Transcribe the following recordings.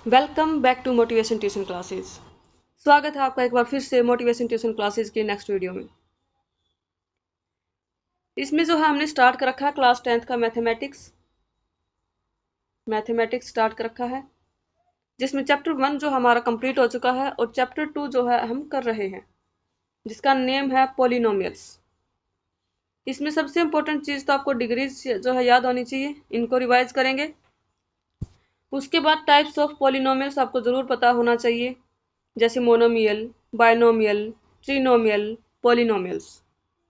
Welcome back to motivation tuition classes. स्वागत है आपका एक बार फिर से मोटिवेशन ट्यूशन क्लासेस के नेक्स्ट वीडियो में। इसमें जो है हमने स्टार्ट कर रखा है क्लास 10th का मैथमेटिक्स स्टार्ट कर रखा है, जिसमें चैप्टर 1 जो हमारा कंप्लीट हो चुका है और चैप्टर 2 जो है हम कर रहे हैं, जिसका नेम है पॉलिनोमियल्स। इसमें सबसे इंपॉर्टेंट चीज़ तो आपको डिग्रीज जो है याद होनी चाहिए, इनको रिवाइज करेंगे। उसके बाद टाइप्स ऑफ पॉलिनोमियल्स आपको ज़रूर पता होना चाहिए, जैसे मोनोमियल, बायनोमियल, ट्रिनोमियल, पॉलिनोमियल्स।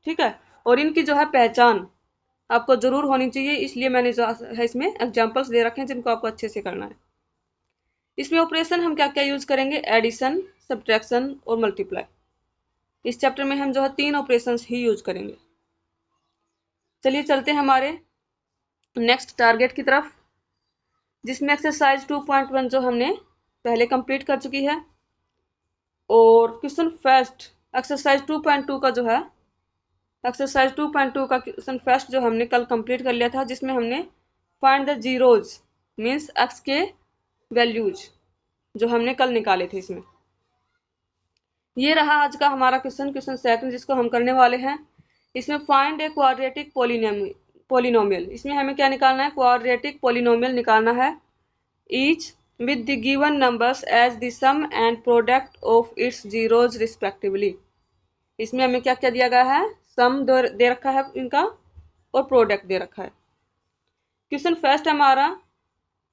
ठीक है, और इनकी जो है पहचान आपको जरूर होनी चाहिए, इसलिए मैंने जो है इसमें एग्जांपल्स दे रखे हैं जिनको आपको अच्छे से करना है। इसमें ऑपरेशन हम क्या क्या यूज करेंगे, एडिशन, सब्ट्रैक्शन और मल्टीप्लाई। इस चैप्टर में हम जो है 3 ऑपरेशंस ही यूज करेंगे। चलिए चलते हैं हमारे नेक्स्ट टारगेट की तरफ, जिसमें एक्सरसाइज 2.1 जो हमने पहले कंप्लीट कर चुकी है, और क्वेश्चन फर्स्ट एक्सरसाइज 2.2 का जो है एक्सरसाइज 2.2 का क्वेश्चन फर्स्ट जो हमने कल कंप्लीट कर लिया था, जिसमें हमने find the zeros means x के वैल्यूज जो हमने कल निकाले थे। इसमें ये रहा आज का हमारा क्वेश्चन सेकंड जिसको हम करने वाले हैं। इसमें फाइंड ए क्वाड्रेटिक पोलिनोमियल। इसमें हमें क्या निकालना है, क्वाड्रेटिक पोलिनोमियल निकालना है, each with the given numbers as the sum and product of its zeroes respectively. इसमें हमें क्या क्या दिया गया है, सम दे रखा है इनका और प्रोडक्ट दे रखा है। क्वेश्चन फर्स्ट हमारा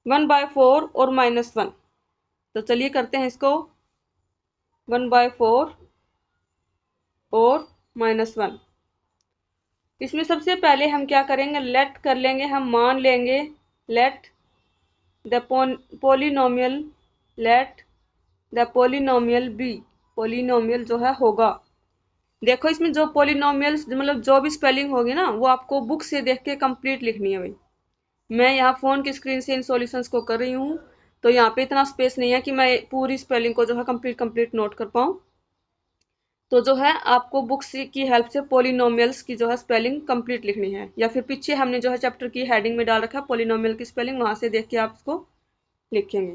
1/4 और -1। तो चलिए करते हैं इसको, 1/4 और -1। इसमें सबसे पहले हम क्या करेंगे, लेट कर लेंगे, हम मान लेंगे let the polynomial let the polynomial be. Polynomial जो है होगा, देखो इसमें जो पोलिनोमियल्स मतलब जो भी स्पेलिंग होगी ना, वो आपको बुक से देख के कंप्लीट लिखनी है भाई। मैं यहाँ फोन की स्क्रीन से इन सॉल्यूशंस को कर रही हूँ, तो यहाँ पे इतना स्पेस नहीं है कि मैं पूरी स्पेलिंग को जो है कंप्लीट नोट कर पाऊँ। तो जो है आपको बुक्स की हेल्प से पोलिनोमियल्स की जो है स्पेलिंग कंप्लीट लिखनी है, या फिर पीछे हमने जो है चैप्टर की हेडिंग में डाल रखा है पोलिनोमियल की स्पेलिंग, वहां से देख के आप इसको लिखेंगे।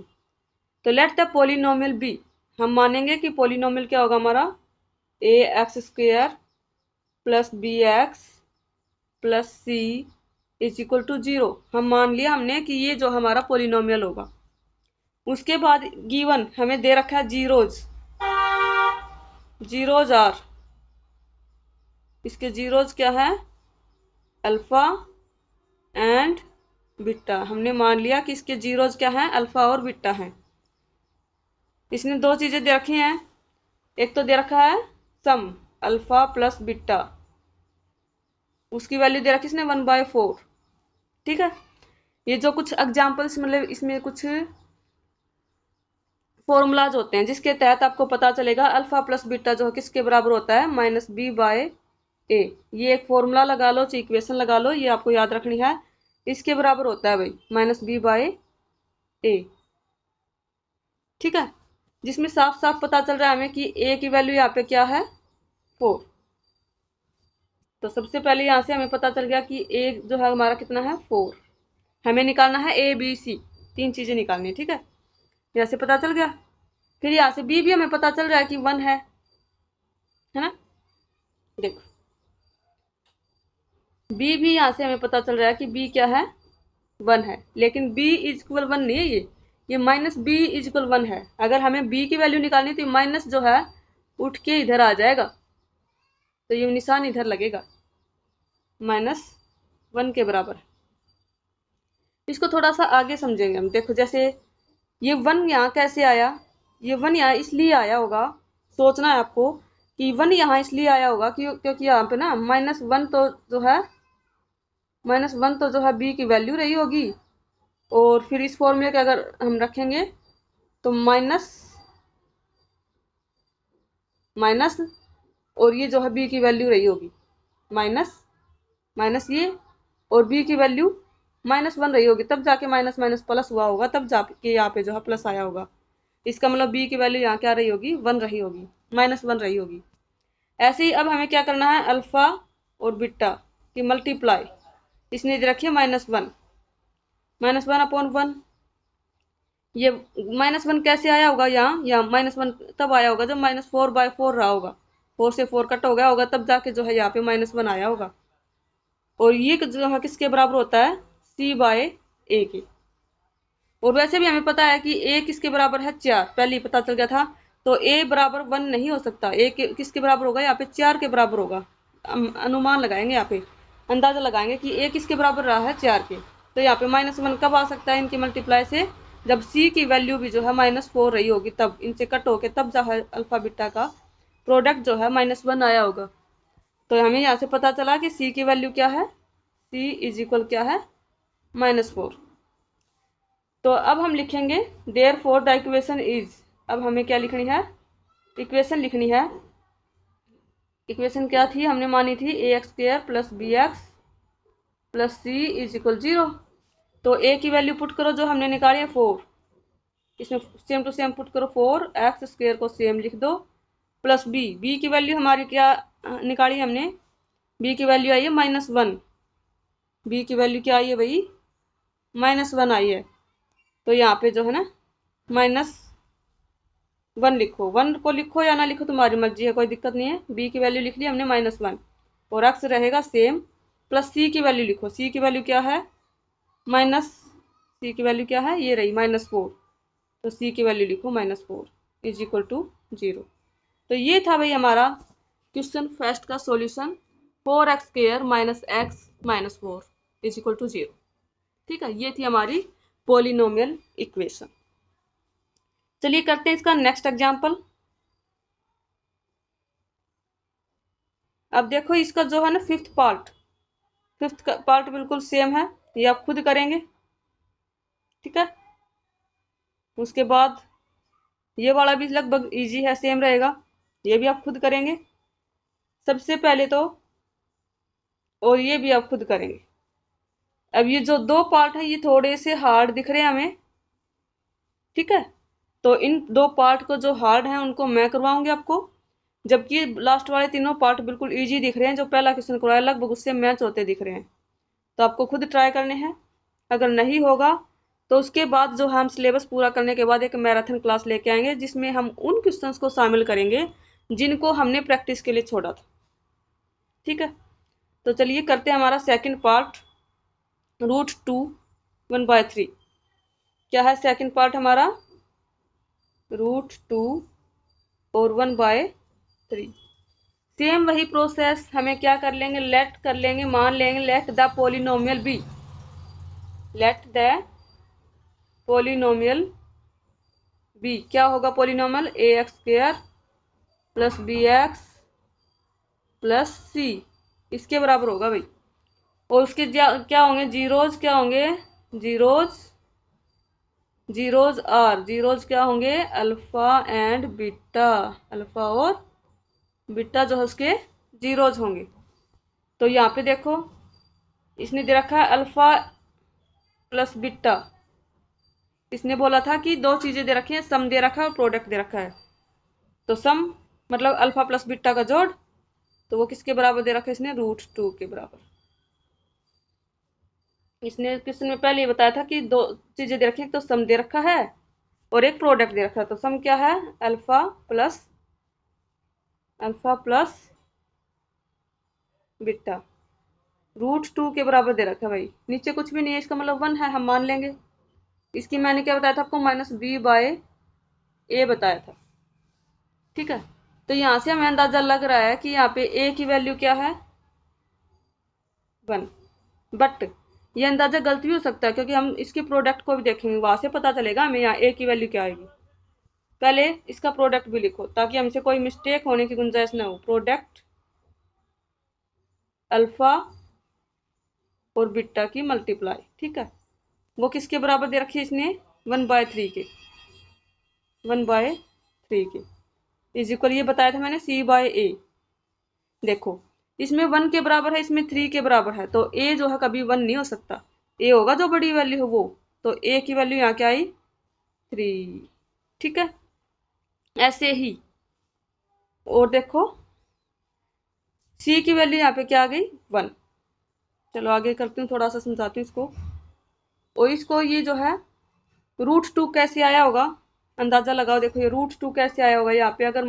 तो लेट द पोलिनोमियल बी, हम मानेंगे कि पोलिनोमियल क्या होगा हमारा, ax² plus bx plus c is equal to 0। हम मान लिया हमने कि ये जो हमारा पोलिनोमियल होगा। उसके बाद गिवन हमें दे रखा है जीरोज, जीरोज आर, इसके जीरोज क्या है, अल्फा एंड बीटा। हमने मान लिया कि इसके जीरोज क्या है, अल्फा और बीटा है। इसने दो चीजें दे रखी हैं, एक तो दे रखा है सम अल्फा प्लस बीटा, उसकी वैल्यू दे रखी इसने 1/4। ठीक है, ये जो कुछ एग्जाम्पल्स मतलब इसमें कुछ फॉर्मूलाज होते हैं जिसके तहत आपको पता चलेगा अल्फा प्लस बीटा जो है किसके बराबर होता है, -b/a। ये एक फॉर्मूला लगा लो, इक्वेशन लगा लो, ये आपको याद रखनी है, इसके बराबर होता है भाई -b/a। ठीक है, जिसमें साफ साफ पता चल रहा है हमें कि a की वैल्यू यहाँ पे क्या है, 4। तो सबसे पहले यहाँ से हमें पता चल गया कि a जो है हमारा कितना है, 4। हमें निकालना है a b c, 3 चीजें निकालनी है। ठीक है, यहाँ से पता चल गया। फिर यहाँ से b भी हमें पता चल रहा है कि 1 है ना। देखो b भी यहाँ से हमें पता चल रहा है कि b क्या है, 1 है, लेकिन b इज इक्वल 1 नहीं है, ये -b इज इक्वल 1 है। अगर हमें b की वैल्यू निकालनी तो माइनस जो है उठ के इधर आ जाएगा, तो ये निशान इधर लगेगा, -1 के बराबर। इसको थोड़ा सा आगे समझेंगे हम। देखो जैसे ये 1 यहाँ कैसे आया, ये 1 यहाँ इसलिए आया होगा, सोचना है आपको कि 1 यहाँ इसलिए आया होगा क्योंकि यहाँ पे ना -1 तो जो है b की वैल्यू रही होगी, और फिर इस फॉर्मूले के अगर हम रखेंगे तो माइनस और ये जो है b की वैल्यू रही होगी माइनस ये, और b की वैल्यू -1 रही होगी, तब जाके माइनस माइनस प्लस हुआ होगा, तब जाके यहाँ पे जो है प्लस आया होगा। इसका मतलब b की वैल्यू यहाँ क्या रही होगी, 1 रही होगी, -1 रही होगी। ऐसे ही अब हमें क्या करना है, अल्फा और बीटा की मल्टीप्लाई, इसने रखी है -1 1/1। ये -1 कैसे आया होगा, यहाँ -1 तब आया होगा जब -4/4 रहा होगा, 4 से 4 कट हो गया होगा, तब जाके जो है यहाँ पे -1 आया होगा। और ये जो है किसके बराबर होता है, C/A के। और वैसे भी हमें पता है कि a किसके बराबर है, 4, पहले ही पता चल गया था। तो a बराबर 1 नहीं हो सकता, a किसके बराबर होगा, यहाँ पे 4 के बराबर होगा। हम अनुमान लगाएंगे, यहाँ पे अंदाजा लगाएंगे कि a किसके बराबर रहा है, 4 के। तो यहाँ पे -1 कब आ सकता है इनकी मल्टीप्लाई से, जब c की वैल्यू भी जो है -4 रही होगी, तब इनसे कट होके तब जो है अल्फा बीटा का प्रोडक्ट जो है -1 आया होगा। तो हमें यहाँ से पता चला कि c की वैल्यू क्या है, c इज इक्वल क्या है, -4। तो अब हम लिखेंगे देयरफॉर द इक्वेशन इज, अब हमें क्या लिखनी है, इक्वेशन लिखनी है। इक्वेशन क्या थी, हमने मानी थी ax² + bx + c is equal 0। तो a की वैल्यू पुट करो जो हमने निकाली है 4, इसमें सेम टू सेम पुट करो 4x² को सेम लिख दो, प्लस b की वैल्यू हमारी क्या निकाली हमने, b की वैल्यू आई है -1, b की वैल्यू क्या आई है भाई, -1 आई है। तो यहाँ पे जो है ना -1 लिखो, 1 को लिखो या ना लिखो तुम्हारी मर्जी है, कोई दिक्कत नहीं है। b की वैल्यू लिख ली हमने -1, और x रहेगा सेम, प्लस c की वैल्यू लिखो, c की वैल्यू क्या है, c की वैल्यू क्या है, ये रही -4, तो c की वैल्यू लिखो -4 इज इक्वल टू 0। तो ये था भाई हमारा क्वेश्चन फर्स्ट का solution, 4x² - x - 4 is equal to 0। ठीक है, ये थी हमारी पॉलिनोमियल इक्वेशन। चलिए करते हैं इसका नेक्स्ट एग्जाम्पल। अब देखो इसका जो है ना फिफ्थ पार्ट बिल्कुल सेम है, ये आप खुद करेंगे। ठीक है, उसके बाद ये वाला भी लगभग इजी है, सेम रहेगा, ये भी आप खुद करेंगे सबसे पहले तो, और ये भी आप खुद करेंगे। अब ये जो 2 पार्ट है ये थोड़े से हार्ड दिख रहे हैं हमें। ठीक है, तो इन 2 पार्ट को जो हार्ड है उनको मैं करवाऊंगी आपको, जबकि लास्ट वाले तीनों पार्ट बिल्कुल इजी दिख रहे हैं, जो पहला क्वेश्चन करवाया लगभग उससे मैच होते दिख रहे हैं। तो आपको खुद ट्राई करने हैं, अगर नहीं होगा तो उसके बाद जो हम सिलेबस पूरा करने के बाद एक मैराथन क्लास लेके आएंगे, जिसमें हम उन क्वेश्चंस को शामिल करेंगे जिनको हमने प्रैक्टिस के लिए छोड़ा था। ठीक है, तो चलिए करते हैं हमारा सेकंड पार्ट, √2 1/3। क्या है सेकंड पार्ट हमारा, √2 और 1/3। सेम वही प्रोसेस, हमें क्या कर लेंगे, लेट कर लेंगे, मान लेंगे let the polynomial be, let the polynomial be, क्या होगा पोलिनोमियल, ax² + bx + c इसके बराबर होगा भाई। और उसके क्या होंगे जीरोज, क्या होंगे जीरोज, जीरोज क्या होंगे, अल्फा एंड बीटा, अल्फा और बीटा जो है उसके जीरोज होंगे। तो यहाँ पे देखो इसने दे रखा है अल्फा + बीटा, इसने बोला था कि 2 चीजें दे रखी हैं, सम दे रखा है और प्रोडक्ट दे रखा है। तो सम मतलब अल्फा + बीटा का जोड़, तो वो किसके बराबर दे रखा है इसने, √2 के बराबर। इसने क्वेश्चन में पहले ही बताया था कि 2 चीजें दे रखी हैं, तो सम दे रखा है और एक प्रोडक्ट दे रखा है। तो सम क्या है, अल्फा प्लस बीटा, √2 के बराबर दे रखा है भाई। नीचे कुछ भी नहीं है, इसका मतलब 1 है, हम मान लेंगे। इसकी मैंने क्या बताया था आपको, -b/a बताया था। ठीक है, तो यहाँ से हमें अंदाजा लग रहा है कि यहाँ पे a की वैल्यू क्या है, 1। बट ये अंदाजा गलत भी हो सकता है, क्योंकि हम इसके प्रोडक्ट को भी देखेंगे, वहां से पता चलेगा हमें यहाँ a की वैल्यू क्या आएगी। पहले इसका प्रोडक्ट भी लिखो ताकि हमसे कोई मिस्टेक होने की गुंजाइश ना हो। प्रोडक्ट अल्फा और बीटा की मल्टीप्लाई, ठीक है, वो किसके बराबर दे रखी है इसने, 1/3 के, 1/3 के इज इक्वल, ये बताया था मैंने, c/a। देखो इसमें 1 के बराबर है, इसमें 3 के बराबर है, तो a जो है कभी 1 नहीं हो सकता, a होगा जो बड़ी वैल्यू हो वो। तो a की वैल्यू यहाँ क्या आई, 3। ठीक है, ऐसे ही और देखो c की वैल्यू यहाँ पे क्या आ गई, 1। चलो आगे करती हूँ, थोड़ा सा समझाती हूँ इसको। और इसको ये जो है रूट 2 कैसे आया होगा, अंदाजा लगाओ। देखो ये रूट 2 कैसे आया होगा, यहाँ पे अगर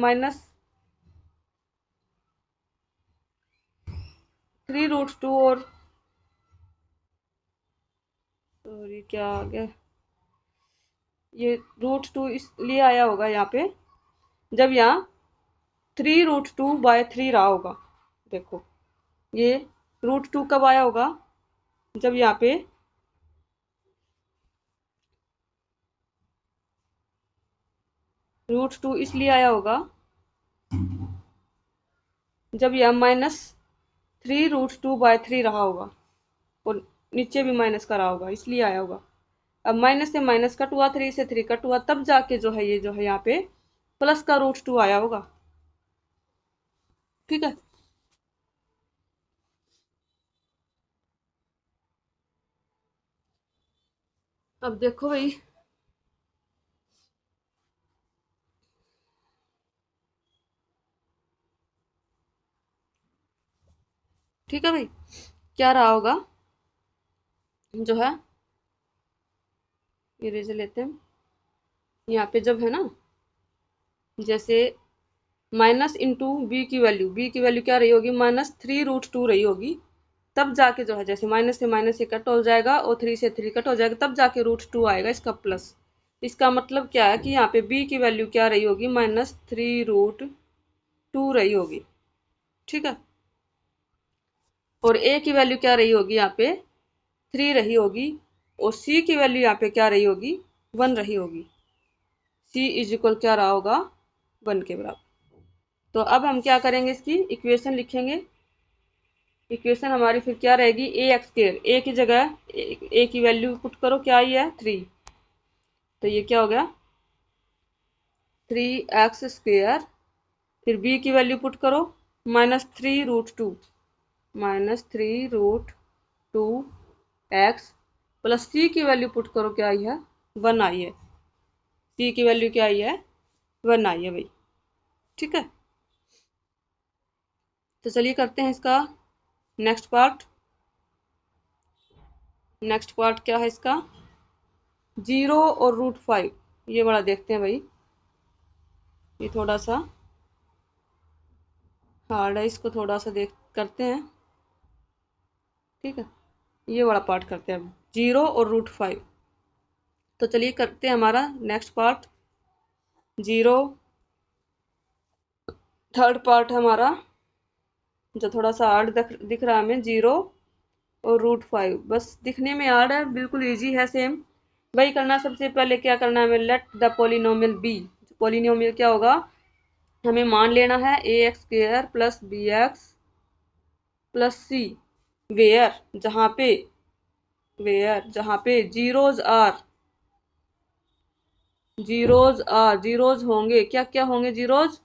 -3√2 और सॉरी क्या आ गया, ये रूट 2 इसलिए आया होगा यहाँ पे, जब यहाँ 3√2/3 रहा होगा। देखो ये रूट 2 कब आया होगा, जब यहाँ पे रूट 2 इसलिए आया होगा जब यह -3√2/3 रहा होगा और नीचे भी माइनस का रहा होगा, इसलिए आया होगा। अब माइनस से माइनस कट हुआ, 3 से 3 कट हुआ, तब जाके जो है ये जो है यहाँ पे प्लस का रूट 2 आया होगा। ठीक है, अब देखो भाई, ठीक है भाई, क्या रहा होगा जो है, इरेजर लेते हैं, यहाँ पे जब है ना, जैसे माइनस इंटू बी की वैल्यू क्या रही होगी, -3√2 रही होगी, तब जाके जो है जैसे माइनस से माइनस से कट हो जाएगा और 3 से 3 कट हो जाएगा, तब जाके रूट 2 आएगा इसका प्लस। इसका मतलब क्या है कि यहाँ पे बी की वैल्यू क्या रही होगी, -3√2 रही होगी। ठीक है, और ए की वैल्यू क्या रही होगी, यहाँ पे 3 रही होगी, और सी की वैल्यू यहाँ पे क्या रही होगी, 1 रही होगी। सी इज इक्वल क्या रहा होगा, 1 के बराबर। तो अब हम क्या करेंगे, इसकी इक्वेशन लिखेंगे। इक्वेशन हमारी फिर क्या रहेगी, a² ए की जगह ए की वैल्यू पुट करो, क्या आई है 3, तो ये क्या हो गया 3x², फिर b की वैल्यू पुट करो -3√2 -3√2x, प्लस c की वैल्यू पुट करो, क्या आई है 1 आई है। c की वैल्यू क्या आई है 1 आई है भाई। ठीक है, तो चलिए करते हैं इसका नेक्स्ट पार्ट। नेक्स्ट पार्ट क्या है इसका, 0 और √5, ये बड़ा देखते हैं भाई, ये थोड़ा सा हार्ड है, इसको थोड़ा सा देख करते हैं। ठीक है, ये वाला पार्ट करते हैं अब, 0 और √5। तो चलिए करते हैं हमारा नेक्स्ट पार्ट, 0, थर्ड पार्ट हमारा जो थोड़ा सा हार्ड दिख रहा है हमें, 0 और √5, बस दिखने में हार्ड है, बिल्कुल इजी है, सेम वही करना। सबसे पहले क्या करना है हमें, let the polynomial be, polynomial क्या होगा, हमें मान लेना है ax² plus bx plus C, where जहाँ पे जीरोज होंगे, क्या क्या होंगे zeroes,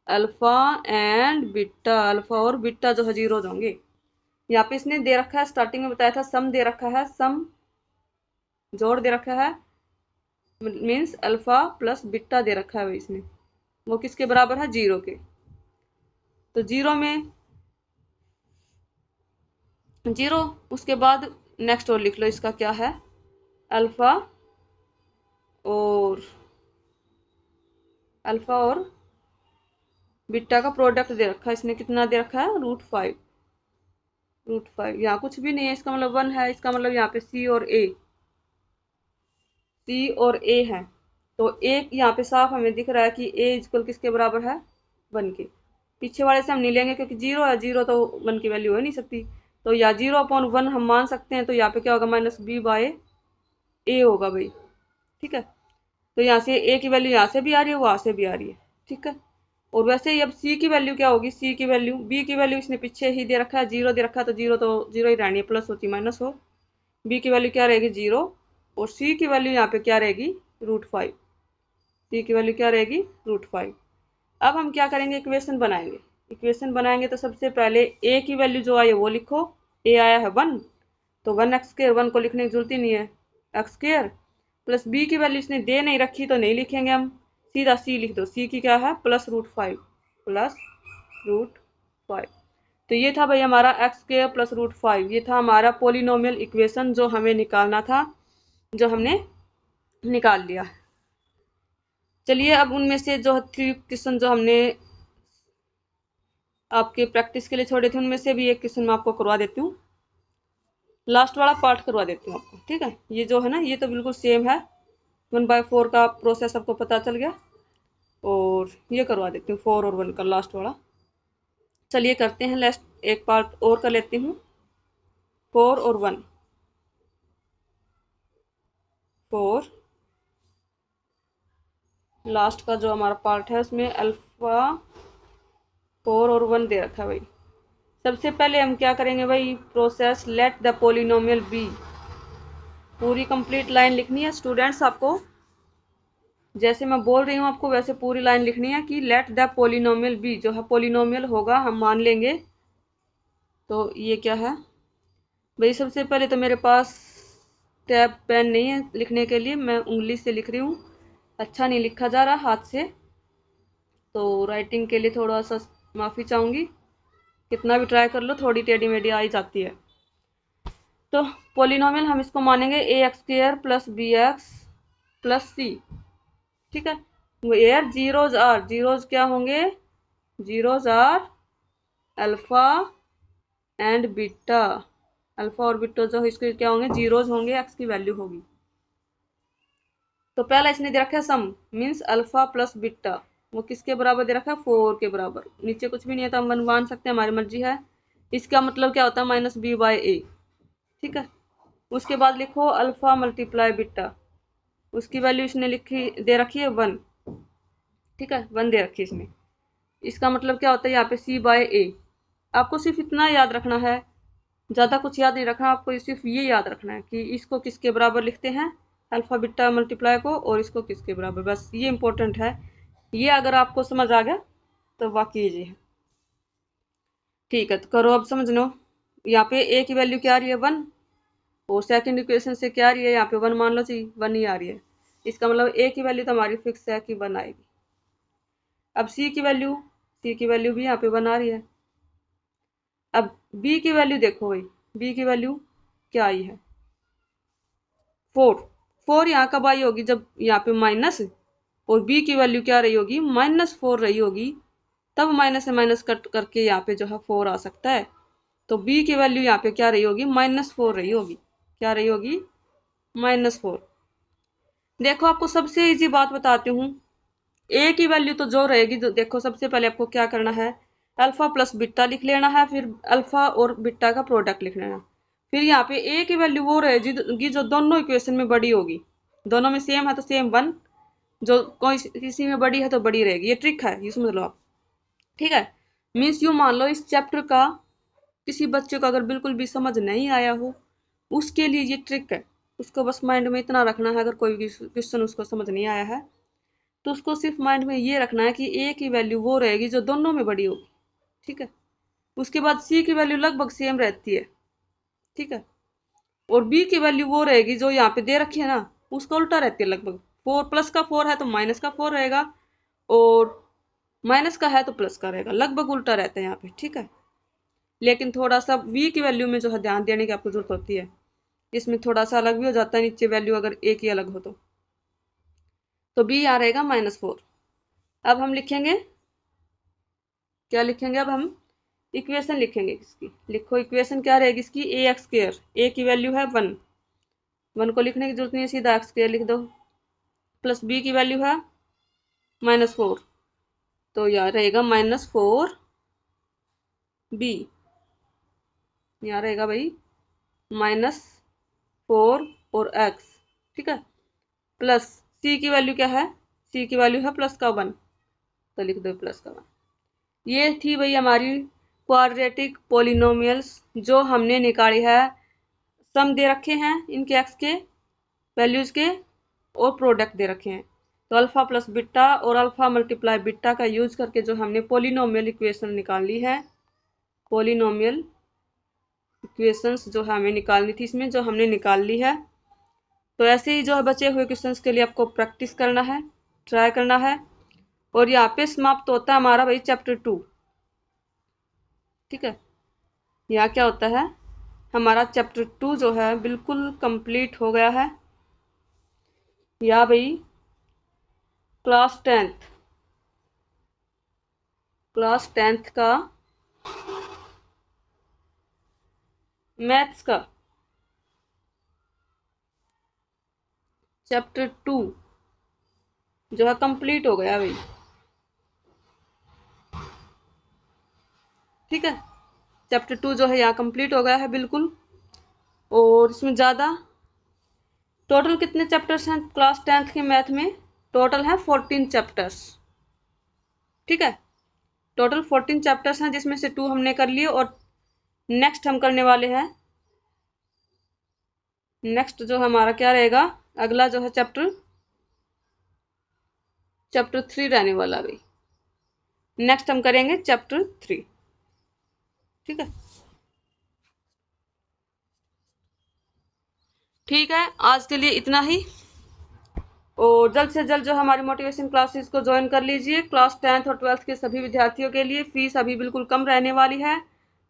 alpha and beta, alpha और बीटा जो है जीरोज होंगे। यहाँ पे इसने दे रखा है, स्टार्टिंग में बताया था सम दे रखा है, सम जोड़ दे रखा है, मीन्स अल्फा प्लस बीटा दे रखा है इसने, वो किसके बराबर है 0 के। तो 0 में 0, उसके बाद नेक्स्ट और लिख लो, इसका क्या है, अल्फा और बीटा का प्रोडक्ट दे रखा है इसने, कितना दे रखा है √5। यहाँ कुछ भी नहीं है, इसका मतलब 1 है, इसका मतलब यहाँ पे सी और ए है। तो ए यहाँ पे साफ हमें दिख रहा है कि ए इक्वल किसके बराबर है 1 के। पीछे वाले से हम नहीं लेंगे क्योंकि 0 है, 0 तो 1 की वैल्यू हो नहीं सकती, तो या 0/1 हम मान सकते हैं, तो यहाँ पे क्या होगा -b/a होगा भाई। ठीक है, तो यहाँ से ए की वैल्यू यहाँ से भी आ रही है, वहां से भी आ रही है। ठीक है, और वैसे ही अब सी की वैल्यू क्या होगी, सी की वैल्यू, बी की वैल्यू इसने पीछे ही दे रखा है 0 दे रखा है, तो 0 ही रहनी है, प्लस होती माइनस हो। बी की वैल्यू क्या रहेगी 0, और सी की वैल्यू यहाँ पे क्या रहेगी √5, सी की वैल्यू क्या रहेगी √5। अब हम क्या करेंगे, इक्वेशन बनाएंगे तो सबसे पहले ए की वैल्यू जो आई है वो लिखो, ए आया है 1, तो 1x², 1 को लिखने की जरूरत ही नहीं है, x² प्लस बी की वैल्यू इसने दे नहीं रखी तो नहीं लिखेंगे हम, सीधा सी लिख दो, सी की क्या है +√5। तो ये था भाई हमारा x² +√5, ये था हमारा पोलिनोमियल इक्वेशन जो हमें निकालना था, जो हमने निकाल लिया। चलिए अब उनमें से जो 3 क्वेश्चन जो हमने आपके प्रैक्टिस के लिए छोड़े थे, उनमें से भी एक क्वेश्चन मैं आपको करवा देती हूँ। लास्ट वाला पार्ट करवा देती हूँ आपको, ठीक है। ये जो है ना, ये तो बिल्कुल सेम है, 1/4 का प्रोसेस आपको पता चल गया। और ये करवा देती हूँ 4 और 1 का लास्ट वाला। चलिए करते हैं, लास्ट एक पार्ट और कर लेती हूँ। 4 और 1, 4 लास्ट का जो हमारा पार्ट है उसमें अल्फा 4 और 1 दे रखा है भाई। सबसे पहले हम क्या करेंगे भाई, process let the polynomial be. पूरी कंप्लीट लाइन लिखनी है स्टूडेंट्स आपको, जैसे मैं बोल रही हूँ आपको वैसे पूरी लाइन लिखनी है कि लेट द पोलिनोमियल बी, जो है पोलिनोमियल होगा हम मान लेंगे। तो ये क्या है भाई, सबसे पहले तो मेरे पास टैब पेन नहीं है लिखने के लिए, मैं उंगली से लिख रही हूँ, अच्छा नहीं लिखा जा रहा हाथ से, तो राइटिंग के लिए थोड़ा सा माफ़ी चाहूँगी। कितना भी ट्राई कर लो थोड़ी टेढ़ी मेढ़ी आ ही जाती है। तो पोलिनोमियल हम इसको मानेंगे ax² plus bx plus c, ठीक है। वेयर जीरोज क्या होंगे, zeroes are alpha and beta. Alpha और बीटा जो इसके क्या होंगे, जीरोज होंगे, एक्स की वैल्यू होगी। तो पहला इसने दे रखा है सम, मीन्स अल्फा प्लस बीटा, वो किसके बराबर दे रखा है, 4 के बराबर। नीचे कुछ भी नहीं है तो हम मान सकते हैं, हमारी मर्जी है। इसका मतलब क्या होता है, -b/a, ठीक है। उसके बाद लिखो अल्फा मल्टीप्लाई बीटा, उसकी वैल्यू इसने लिखी दे रखी है 1, ठीक है, 1 दे रखी है इसमें। इसका मतलब क्या होता है यहाँ पे c/a। आपको सिर्फ इतना याद रखना है, ज़्यादा कुछ याद नहीं रखना आपको, सिर्फ ये याद रखना है कि इसको किसके बराबर लिखते हैं, अल्फा बीटा मल्टीप्लाई को, और इसको किसके बराबर, बस ये इंपॉर्टेंट है। ये अगर आपको समझ आ गया तो बाकी इजी है, ठीक है। तो करो अब समझ लो, यहाँ पे a की वैल्यू क्या आ रही है, 1, और सेकंड इक्वेशन से क्या आ रही है, यहाँ पे 1 मान लो जी, 1 ही आ रही है। इसका मतलब a की वैल्यू तो हमारी फिक्स है कि 1 आएगी। अब c की वैल्यू भी यहाँ पे 1 आ रही है। अब b की वैल्यू देखो भाई, b की वैल्यू क्या आई है, 4। 4 यहाँ कब आई होगी, जब यहाँ पे माइनस, और b की वैल्यू क्या रही होगी, -4 रही होगी, तब माइनस से माइनस कट करके यहाँ पे जो है 4 आ सकता है। तो b की वैल्यू यहाँ पे क्या रही होगी, -4 रही होगी। क्या रही होगी, -4। देखो आपको सबसे इजी बात बताती हूँ, a की वैल्यू तो जो रहेगी, जो देखो सबसे पहले आपको क्या करना है, अल्फा प्लस बीटा लिख लेना है, फिर अल्फा और बीटा का प्रोडक्ट लिख लेना। फिर यहाँ पे a की वैल्यू वो रहेगी जो दोनों इक्वेशन में बड़ी होगी, दोनों में सेम है तो सेम 1, जो कोई किसी में बड़ी है तो बड़ी रहेगी। ये ट्रिक है, ये समझ लो आप, ठीक है। मीन्स यू मान लो इस चैप्टर का किसी बच्चे को अगर बिल्कुल भी समझ नहीं आया हो, उसके लिए ये ट्रिक है। उसको बस माइंड में इतना रखना है, अगर कोई भी क्वेश्चन उसको समझ नहीं आया है तो उसको सिर्फ माइंड में ये रखना है कि a की वैल्यू वो रहेगी जो दोनों में बड़ी होगी, ठीक है। उसके बाद c की वैल्यू लगभग सेम रहती है, ठीक है। और b की वैल्यू वो रहेगी जो यहाँ पे दे रखी है ना, उसका उल्टा रहती है लगभग। 4 प्लस का 4 है तो माइनस का 4 रहेगा, और माइनस का है तो प्लस का रहेगा, लगभग उल्टा रहता है यहाँ पे, ठीक है। लेकिन थोड़ा सा v की वैल्यू में जो है ध्यान देने की आपको जरूरत होती है, इसमें थोड़ा सा अलग भी हो जाता है, नीचे वैल्यू अगर a की अलग हो तो b यहाँ रहेगा -4। अब हम लिखेंगे, क्या लिखेंगे, अब हम इक्वेशन लिखेंगे इसकी। लिखो इक्वेशन क्या रहेगी इसकी, ax², a की वैल्यू है 1, 1 को लिखने की जरूरत नहीं है, सीधा x² लिख दो, प्लस b की वैल्यू है -4, तो यहाँ रहेगा -4b, यहाँ रहेगा भाई -4 और x, ठीक है। प्लस c की वैल्यू क्या है, c की वैल्यू है प्लस का 1, तो लिख दो प्लस का 1। ये थी भाई हमारी क्वाड्रेटिक पोलिनोमियल्स जो हमने निकाली है। सम दे रखे हैं इनके एक्स के वैल्यूज के, और प्रोडक्ट दे रखे हैं। तो अल्फा प्लस बीटा और अल्फा मल्टीप्लाई बीटा का यूज करके जो हमने पोलिनोमियल इक्वेशन निकाली है, पोलिनोमियल इक्वेशंस जो हमें निकालनी थी, इसमें जो हमने निकाल ली है। तो ऐसे ही जो है बचे हुए क्वेश्चंस के लिए आपको प्रैक्टिस करना है, ट्राई करना है। और यहाँ पे समाप्त होता है हमारा भाई चैप्टर 2, ठीक है। यहाँ क्या होता है, हमारा चैप्टर 2 जो है बिल्कुल कंप्लीट हो गया है। या भाई क्लास टेंथ का मैथ्स का चैप्टर 2 जो है कंप्लीट हो गया भाई। ठीक है, चैप्टर 2 जो है यहाँ कंप्लीट हो गया है बिल्कुल। और इसमें ज़्यादा टोटल कितने चैप्टर्स हैं क्लास 10th के मैथ में? टोटल है 14 चैप्टर्स। ठीक है, टोटल 14 चैप्टर्स हैं जिसमें से 2 हमने कर लिए। और नेक्स्ट हम करने वाले हैं, नेक्स्ट जो हमारा क्या रहेगा, अगला जो है चैप्टर 3 रहने वाला भाई। नेक्स्ट हम करेंगे चैप्टर 3। ठीक है, ठीक है, आज के लिए इतना ही। और जल्द से जल्द जो हमारी मोटिवेशन क्लासेस को ज्वाइन कर लीजिए। क्लास 10th और 12th के सभी विद्यार्थियों के लिए फीस अभी बिल्कुल कम रहने वाली है,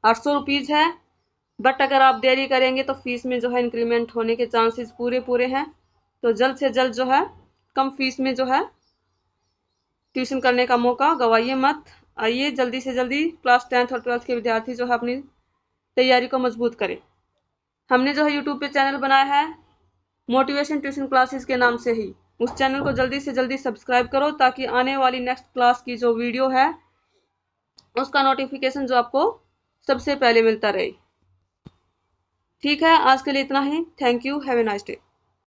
800 रुपीज़ है। बट अगर आप देरी करेंगे तो फीस में जो है इंक्रीमेंट होने के चांसेस पूरे हैं। तो जल्द से जल्द जो है कम फीस में जो है ट्यूशन करने का मौका गवाइए मत। आइए जल्दी से जल्दी क्लास 10th और 12th के विद्यार्थी जो है अपनी तैयारी को मजबूत करें। हमने जो है यूट्यूब पे चैनल बनाया है मोटिवेशन ट्यूशन क्लासेस के नाम से ही। उस चैनल को जल्दी से जल्दी सब्सक्राइब करो ताकि आने वाली नेक्स्ट क्लास की जो वीडियो है उसका नोटिफिकेशन जो आपको सबसे पहले मिलता रहे। ठीक है, आज के लिए इतना ही। Thank you, have a nice day.